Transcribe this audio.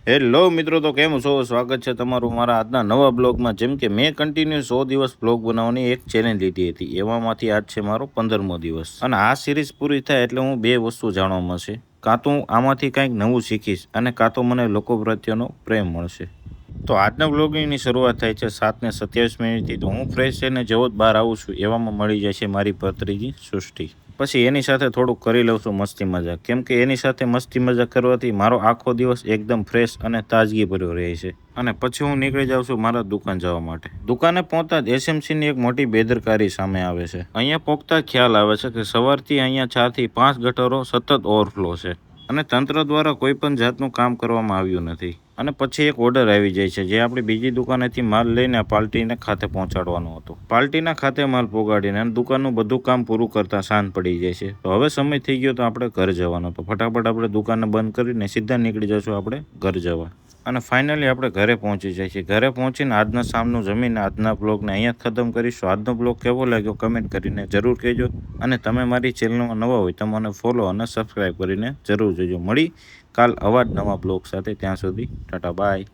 Hello મિત્રો, તો કેમ છો? સ્વાગત છે તમારું મારા આજના નવા બ્લોગમાં. જેમ કે મેં કન્ટિન્યુ 100 દિવસ બ્લોગ બનાવવાની એક ચેલેન્જ લીધી હતી, એમાંથી આજ છે મારો 15મો દિવસ. અને આ સિરીઝ પૂરી થાય એટલે હું બે વસ્તુ જાણવા મળશે. કાં તો હું આમાંથી કંઈક નવું શીખીશ અને કાં તો મને લોકો પ્રત્યેનો પ્રેમ મળશે. તો આજના બ્લોગિંગની શરૂઆત થાય છે 7:27 તો હું ફ્રેશ થઈને જેવો જ બહાર આવું છું એવામાં મળી જાય છે મારી ભત્રીજી સૃષ્ટિ. પછી એની સાથે થોડુંક કરી લઉં છું મસ્તી મજાક, કેમ કે એની સાથે મસ્તી મજાક કરવાથી મારો આખો દિવસ એકદમ ફ્રેશ અને તાજગીભર્યો રહે છે. અને પછી હું નીકળી જાઉં છું મારા દુકાન જવા માટે. દુકાને પહોંચતા જ એસએમસીની એક મોટી બેદરકારી સામે આવે છે. અહીંયા પહોંચતા ખ્યાલ આવે છે કે સવારથી અહીંયા 4 થી 5 ગટરો સતત ઓવરફ્લો છે અને તંત્ર દ્વારા કોઈ પણ જાતનું કામ કરવામાં આવ્યું નથી. અને પછી એક ઓર્ડર આવી જાય છે જે આપણી બીજી દુકાનેથી માલ લઈને પાર્ટીને ખાતે પહોંચાડવાનો હતો. પાર્ટીના ખાતે માલ પહોંચાડીને અને દુકાનનું બધું કામ પૂરું કરતા સાંજ પડી જાય છે. તો હવે સમય થઈ ગયો તો આપણે ઘર જવાનો. તો ફટાફટ આપણે દુકાનને બંધ કરીને સીધા નીકળી જશું આપણે ઘર જવા. અને ફાઇનલી આપણે ઘરે પહોંચી જાય છે. ઘરે પહોંચીને આજના સામનું જમીને આજના બ્લોગને અહીંયા જ ખતમ કરીશું. આજનો બ્લોગ કેવો લાગ્યો કમેન્ટ કરીને જરૂર કહેજો. અને તમે મારી ચેનલમાં નવા હોય તો મને ફોલો અને સબસ્ક્રાઈબ કરીને જરૂર જોજો. મળી કાલ આવા જ નવા બ્લોગ સાથે. ત્યાં સુધી ટાટા બાય.